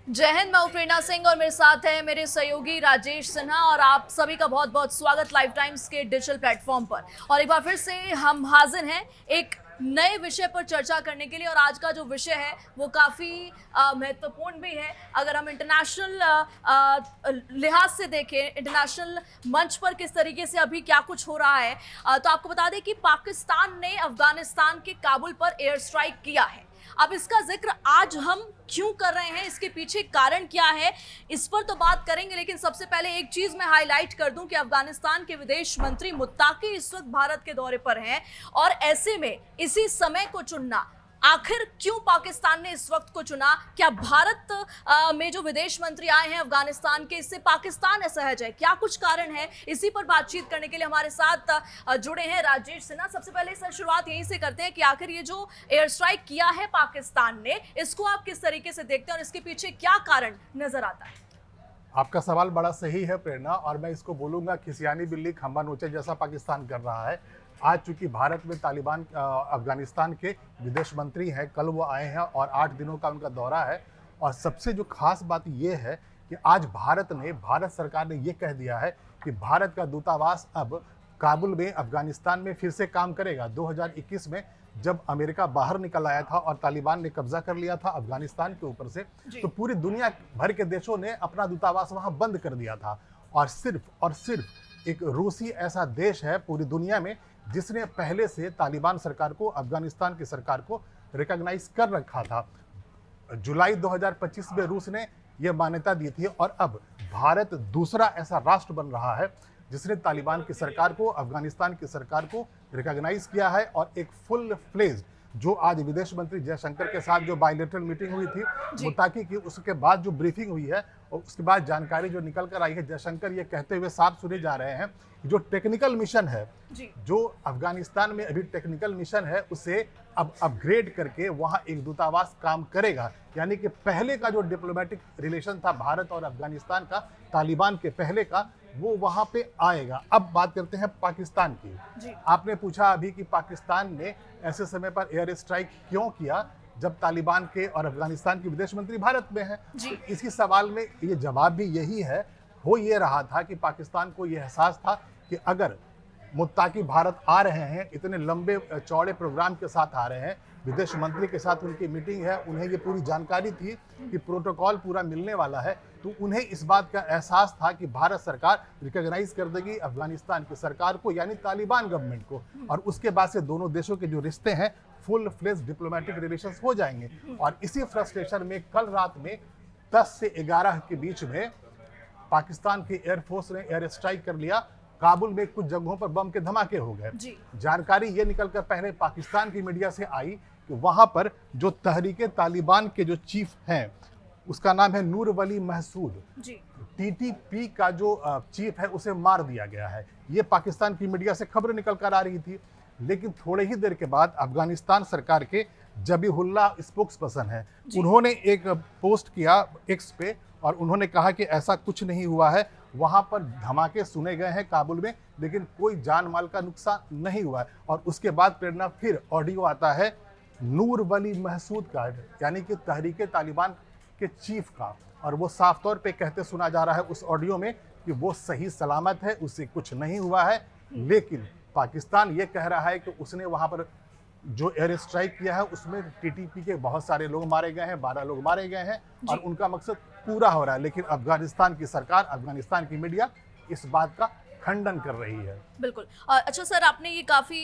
जय हिंद। मैं प्रेरणा सिंह और मेरे साथ है मेरे सहयोगी राजेश सिन्हा और आप सभी का बहुत बहुत स्वागत लाइव टाइम्स के डिजिटल प्लेटफॉर्म पर। और एक बार फिर से हम हाजिर हैं एक नए विषय पर चर्चा करने के लिए। और आज का जो विषय है वो काफ़ी महत्वपूर्ण भी है। अगर हम इंटरनेशनल लिहाज से देखें, इंटरनेशनल मंच पर किस तरीके से अभी क्या कुछ हो रहा है, तो आपको बता दें कि पाकिस्तान ने अफगानिस्तान के काबुल पर एयर स्ट्राइक किया है। अब इसका जिक्र आज हम क्यों कर रहे हैं, इसके पीछे कारण क्या है, इस पर तो बात करेंगे। लेकिन सबसे पहले एक चीज मैं हाईलाइट कर दूं कि अफगानिस्तान के विदेश मंत्री मुत्ताकी इस वक्त भारत के दौरे पर हैं। और ऐसे में इसी समय को चुनना, आखिर क्यों पाकिस्तान ने इस वक्त को चुना? क्या भारत में जो विदेश मंत्री आए हैं अफगानिस्तान के, इससे पाकिस्तान असहज है? क्या कुछ कारण है? इसी पर बातचीत करने के लिए हमारे साथ जुड़े हैं राजेश सिन्हा। सबसे पहले सर शुरुआत यहीं से करते हैं कि आखिर ये जो एयर स्ट्राइक किया है पाकिस्तान ने, इसको आप किस तरीके से देखते हैं और इसके पीछे क्या कारण नजर आता है? आपका सवाल बड़ा सही है प्रेरणा, और मैं इसको बोलूंगा खिसियानी बिल्ली खंबा नोचे जैसा पाकिस्तान कर रहा है। आज चूंकि भारत में तालिबान अफगानिस्तान के विदेश मंत्री हैं, कल वो आए हैं और 8 दिनों का उनका दौरा है। और सबसे जो खास बात ये है कि आज भारत सरकार ने ये कह दिया है कि भारत का दूतावास अब काबुल में अफगानिस्तान में फिर से काम करेगा। 2021 में जब अमेरिका बाहर निकल आया था और तालिबान ने कब्जा कर लिया था अफगानिस्तान के ऊपर से, तो पूरी दुनिया भर के देशों ने अपना दूतावास वहां बंद कर दिया था। और सिर्फ एक रूसी ऐसा देश है पूरी दुनिया में जिसने पहले से तालिबान सरकार को, अफगानिस्तान की सरकार को रिकॉग्नाइज कर रखा था। जुलाई 2025 में रूस ने यह मान्यता दी थी और अब भारत दूसरा ऐसा राष्ट्र बन रहा है जिसने तालिबान की सरकार को, अफगानिस्तान की सरकार को रिकॉग्नाइज किया है। और एक फुल फ्लेज जो आज विदेश मंत्री जयशंकर के साथ जो बायलैटरल मीटिंग हुई थी मुत्ताकी की, उसके बाद जो ब्रीफिंग हुई है और उसके बाद जानकारी जो निकल कर आई है, जयशंकर ये कहते हुए साफ सुने जा रहे हैं कि जो टेक्निकल मिशन है, जो अफगानिस्तान में अभी टेक्निकल मिशन है, उसे अब अपग्रेड करके वहां एक दूतावास काम करेगा। यानी कि पहले का जो डिप्लोमेटिक रिलेशन था भारत और अफगानिस्तान का, तालिबान के पहले का, वो वहां पे आएगा। अब बात करते हैं पाकिस्तान की। आपने पूछा अभी कि पाकिस्तान ने ऐसे समय पर एयर स्ट्राइक क्यों किया जब तालिबान के और अफगानिस्तान के विदेश मंत्री भारत में हैं। इसी सवाल में ये जवाब भी यही है। हो ये रहा था कि पाकिस्तान को ये एहसास था कि अगर मुत्ताकी भारत आ रहे हैं, इतने लंबे चौड़े प्रोग्राम के साथ आ रहे हैं, विदेश मंत्री के साथ उनकी मीटिंग है, उन्हें ये पूरी जानकारी थी कि प्रोटोकॉल पूरा मिलने वाला है, तो उन्हें इस बात का एहसास था कि भारत सरकार रिकॉग्नाइज कर देगी अफगानिस्तान की सरकार को, यानी तालिबान गवर्नमेंट को। और उसके बाद से दोनों देशों के जो रिश्ते हैं फुल फ्लेज डिप्लोमेटिक रिलेशंस हो जाएंगे। और इसी फ्रस्ट्रेशन में कल रात में 10 से 11 के बीच में पाकिस्तान की एयरफोर्स ने एयर स्ट्राइक कर लिया। काबुल में कुछ जगहों पर बम के धमाके हो गए। जानकारी ये निकलकर पहले पाकिस्तान की मीडिया से आई कि वहां पर जो तहरीके तालिबान के जो चीफ हैं, उसका नाम है नूर वली महसूद, टीटीपी का जो चीफ है उसे मार दिया गया है। ये पाकिस्तान की मीडिया से खबर निकल कर आ रही थी। लेकिन थोड़े ही देर के बाद अफगानिस्तान सरकार के जबीहुल्लाह स्पोक्स पर्सन है, उन्होंने एक पोस्ट किया एक्स पे और उन्होंने कहा कि ऐसा कुछ नहीं हुआ है, वहां पर धमाके सुने गए हैं काबुल में, लेकिन कोई जान माल का नुकसान नहीं हुआ है। और उसके बाद प्रेरणा फिर ऑडियो आता है नूर वली महसूद का, यानी कि तहरीके तालिबान के चीफ का, और वो साफ तौर पे कहते सुना जा रहा है उस ऑडियो में कि वो सही सलामत है, उससे कुछ नहीं हुआ है। लेकिन पाकिस्तान ये कह रहा है कि उसने वहां पर जो एयर स्ट्राइक किया है उसमें टीटीपी के बहुत सारे लोग मारे गए हैं, 12 लोग मारे गए हैं और उनका मकसद पूरा हो रहा है। लेकिन अफगानिस्तान की सरकार, अफगानिस्तान की मीडिया इस बात का खंडन कर रही है। बिल्कुल। अच्छा सर, आपने ये काफ़ी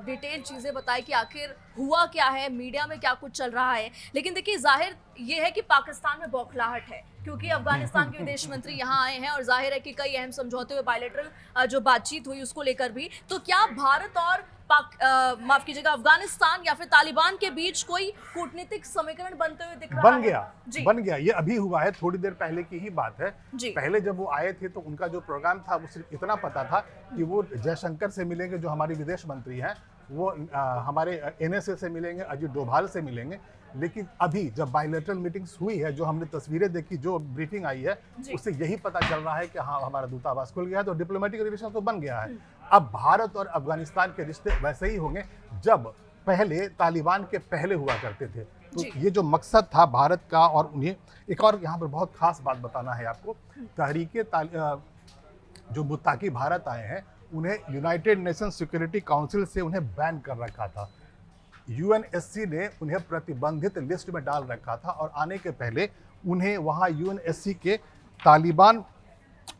डिटेल चीज़ें बताई कि आखिर हुआ क्या है, मीडिया में क्या कुछ चल रहा है। लेकिन देखिए, जाहिर ये है कि पाकिस्तान में बौखलाहट है क्योंकि अफगानिस्तान के विदेश मंत्री यहाँ आए हैं और जाहिर है कि कई अहम समझौते हुए, बायलैटरल जो बातचीत हुई उसको लेकर भी। तो क्या भारत और माफ कीजिएगा, अफगानिस्तान या फिर तालिबान के बीच कोई कूटनीतिक समीकरण बनते हुए दिख रहा है? बन गया। ये अभी हुआ है, थोड़ी देर पहले की ही बात है। पहले जब वो आए थे तो उनका जो प्रोग्राम था वो सिर्फ इतना पता था कि वो जयशंकर से मिलेंगे, जो हमारे विदेश मंत्री हैं, वो हमारे एनएसए से मिलेंगे, अजीत डोभाल से मिलेंगे। लेकिन अभी जब बायलैटरल मीटिंग्स हुई है, जो हमने तस्वीरें देखी, जो ब्रीफिंग आई है, उससे यही पता चल रहा है कि हाँ, हमारा दूतावास खुल गया है, तो डिप्लोमेटिक रिलेशन तो बन गया है। अब भारत और अफगानिस्तान के रिश्ते वैसे ही होंगे जब पहले तालिबान के पहले हुआ करते थे। तो जी। ये जो मकसद था भारत का, और उन्हें एक और यहाँ पर बहुत खास बात बताना है आपको, जो मुत्ताकी भारत आए हैं उन्हें यूनाइटेड नेशन सिक्योरिटी काउंसिल से उन्हें बैन कर रखा था। यूएनएससी ने उन्हें प्रतिबंधित लिस्ट में डाल रखा था और आने के पहले उन्हें वहाँ यूएनएससी के तालिबान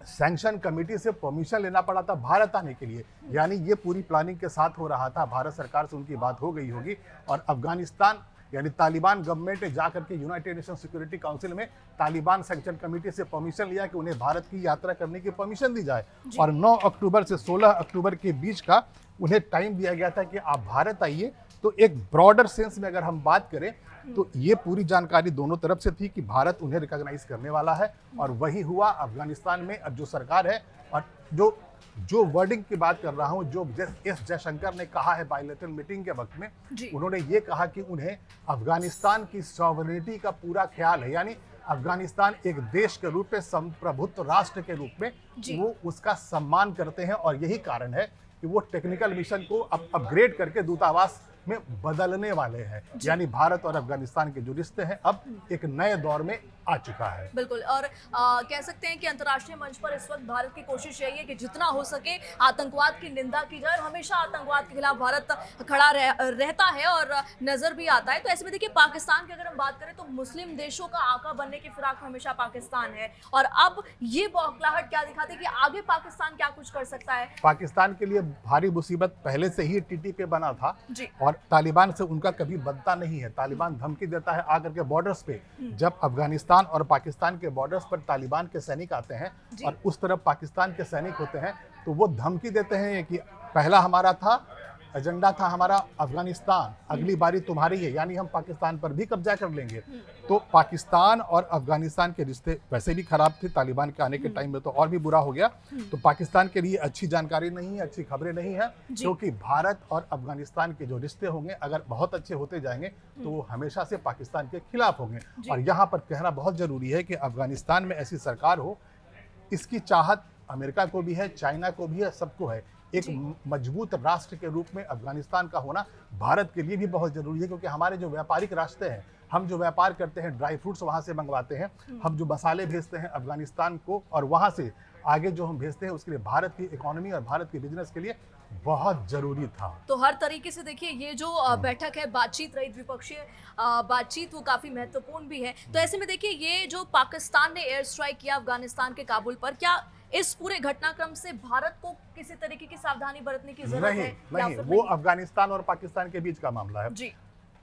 सैंक्शन कमेटी से परमिशन लेना पड़ा था भारत आने के लिए। यानी ये पूरी प्लानिंग के साथ हो रहा था, भारत सरकार से उनकी बात हो गई होगी और अफगानिस्तान यानी तालिबान गवर्नमेंट ने जाकर के यूनाइटेड नेशन सिक्योरिटी काउंसिल में तालिबान सैंक्शन कमेटी से परमिशन लिया कि उन्हें भारत की यात्रा करने की परमिशन दी जाए और 9 अक्टूबर से 16 अक्टूबर के बीच का उन्हें टाइम दिया गया था कि आप भारत आइए। तो एक ब्रॉडर सेंस में अगर हम बात करें तो ये पूरी जानकारी दोनों तरफ से थी कि भारत उन्हें रिकॉग्नाइज करने वाला है और वही हुआ। अफगानिस्तान में अब जो सरकार है और जो वर्डिंग की बात कर रहा हूँ, जो एस जयशंकर ने कहा है बायलैटरल मीटिंग के वक्त में, उन्होंने ये कहा कि उन्हें अफगानिस्तान की सॉवरेनिटी का पूरा ख्याल है। यानी अफगानिस्तान एक देश के रूप में संप्रभुत्व राष्ट्र के रूप में वो उसका सम्मान करते हैं और यही कारण है कि वो टेक्निकल मिशन को अपग्रेड करके दूतावास में बदलने वाले हैं। यानी भारत और अफगानिस्तान के जो रिश्ते हैं अब एक नए दौर में आ चुका है। बिल्कुल। और कह सकते हैं कि अंतर्राष्ट्रीय मंच पर इस वक्त भारत की कोशिश यही है कि जितना हो सके आतंकवाद की निंदा की जाए और हमेशा आतंकवाद के खिलाफ भारत खड़ा रहता है और नजर भी आता है। तो ऐसे में देखिए पाकिस्तान की अगर हम बात करें तो मुस्लिम देशों का आका बनने की फिराक में हमेशा पाकिस्तान है और अब ये बौखलाहट क्या दिखाती है कि आगे पाकिस्तान क्या कुछ कर सकता है। पाकिस्तान के लिए भारी मुसीबत पहले से ही टीटीपी बना था और तालिबान से उनका कभी बनता नहीं है। तालिबान धमकी देता है आकर के बॉर्डर्स पे, जब अफगानिस्तान और पाकिस्तान के बॉर्डर्स पर तालिबान के सैनिक आते हैं और उस तरफ पाकिस्तान के सैनिक होते हैं तो वो धमकी देते हैं कि पहला हमारा था एजेंडा था हमारा अफगानिस्तान, अगली बारी तुम्हारी है, यानी हम पाकिस्तान पर भी कब्जा कर लेंगे। तो पाकिस्तान और अफगानिस्तान के रिश्ते वैसे भी खराब थे, तालिबान के आने के टाइम में तो और भी बुरा हो गया। तो पाकिस्तान के लिए अच्छी जानकारी नहीं है, अच्छी खबरें नहीं है, क्योंकि भारत और अफगानिस्तान के जो रिश्ते होंगे अगर बहुत अच्छे होते जाएंगे तो वो हमेशा से पाकिस्तान के खिलाफ होंगे। और यहाँ पर कहना बहुत जरूरी है कि अफगानिस्तान में ऐसी सरकार हो, इसकी चाहत अमेरिका को भी है, चाइना को भी है, सबको है। एक मजबूत राष्ट्र के रूप में अफगानिस्तान का होना भारत के लिए भी बहुत जरूरी है, क्योंकि हमारे जो व्यापारिक रास्ते हैं, हम जो व्यापार करते हैं, ड्राई फ्रूट्स वहाँ से मंगवाते हैं, हम जो मसाले भेजते हैं अफगानिस्तान को और वहाँ से आगे जो हम भेजते हैं उसके लिए भारत की इकोनॉमी और भारत के बिजनेस के लिए बहुत जरूरी था। तो हर तरीके से देखिए ये जो बैठक है बातचीत रही, द्विपक्षीय बातचीत, वो काफी महत्वपूर्ण भी है। तो ऐसे में देखिए ये जो पाकिस्तान ने एयर स्ट्राइक किया अफगानिस्तान के काबुल पर, क्या इस पूरे घटनाक्रम से भारत को किसी तरीके की सावधानी बरतने की जरूरत है? नहीं, वो अफगानिस्तान और पाकिस्तान के बीच का मामला है। जी।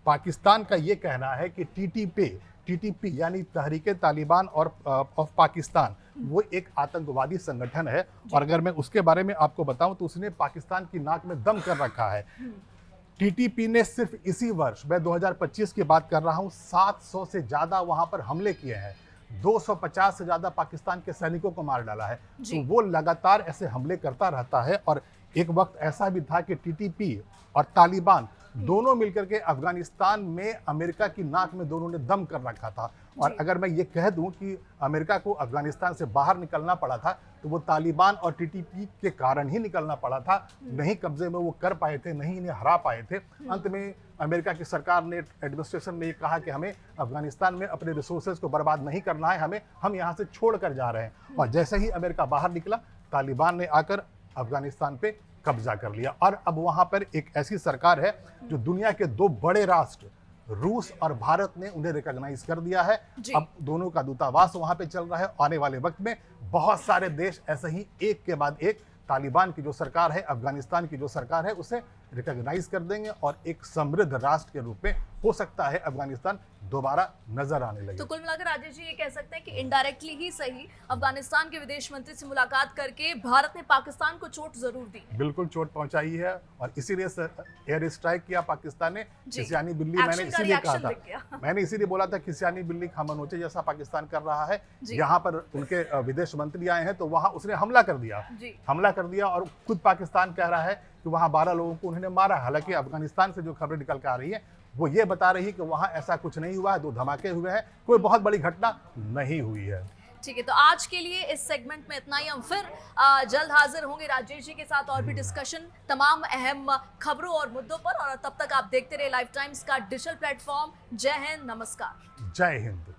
पाकिस्तान का ये कहना है कि टीटीपी यानी तहरीके तालिबान और ऑफ पाकिस्तान वो एक आतंकवादी संगठन है और अगर मैं उसके बारे में आपको बताऊं तो उसने पाकिस्तान की नाक में दम कर रखा है। टीटीपी ने सिर्फ इसी वर्ष, मैं 2025 की बात कर रहा हूं, 700 से ज्यादा वहां पर हमले किए हैं, 250 से ज्यादा पाकिस्तान के सैनिकों को मार डाला है। तो वो लगातार ऐसे हमले करता रहता है और एक वक्त ऐसा भी था कि टीटीपी और तालिबान दोनों मिलकर के अफगानिस्तान में अमेरिका की नाक में दोनों ने दम कर रखा था। और अगर मैं ये कह दूं कि अमेरिका को अफगानिस्तान से बाहर निकलना पड़ा था तो वो तालिबान और टीटीपी के कारण ही निकलना पड़ा था, नहीं कब्जे में वो कर पाए थे, नहीं इन्हें हरा पाए थे। अंत में अमेरिका की सरकार ने, एडमिनिस्ट्रेशन ने ये कहा कि हमें अफगानिस्तान में अपने रिसोर्सेज को बर्बाद नहीं करना है, हम यहाँ से छोड़ कर जा रहे हैं। और जैसे ही अमेरिका बाहर निकला, तालिबान ने आकर अफगानिस्तान पे कब्जा कर लिया और अब वहां पर एक ऐसी सरकार है जो दुनिया के दो बड़े राष्ट्र रूस और भारत ने उन्हें रिकॉग्नाइज कर दिया है। अब दोनों का दूतावास वहां पे चल रहा है। आने वाले वक्त में बहुत सारे देश ऐसे ही एक के बाद एक तालिबान की जो सरकार है, अफगानिस्तान की जो सरकार है, उसे रिकॉग्नाइज कर देंगे और एक समृद्ध राष्ट्र के रूप में हो सकता है अफगानिस्तान दोबारा नजर आने लगे। तो कुल मिलाकर राजेश जी ये कह सकते हैं कि इनडायरेक्टली ही सही, अफगानिस्तान के विदेश मंत्री से मुलाकात करके भारत ने पाकिस्तान को चोट जरूर दी। बिल्कुल चोट पहुंचाई है और इसीलिए एयर स्ट्राइक किया पाकिस्तान ने। खिसियानी बिल्ली, मैंने इसीलिए कहा था, मैंने इसीलिए बोला था खिसियानी बिल्ली खामनोचे जैसा पाकिस्तान कर रहा है। यहाँ पर उनके विदेश मंत्री आए हैं तो वहां उसने हमला कर दिया और खुद पाकिस्तान कह रहा है कि वहां 12 लोगों को उन्होंने मारा। हालांकि अफगानिस्तान से जो खबरें निकल के आ रही है वो ये बता रही है कि वहां ऐसा कुछ नहीं हुआ है, 2 धमाके हुए हैं, कोई बहुत बड़ी घटना नहीं हुई है। ठीक है, तो आज के लिए इस सेगमेंट में इतना ही। हम फिर जल्द हाजिर होंगे राजेश जी के साथ और भी डिस्कशन तमाम अहम खबरों और मुद्दों पर। और तब तक आप देखते रहे लाइफ टाइम्स का डिजिटल प्लेटफॉर्म। जय हिंद, नमस्कार। जय हिंद।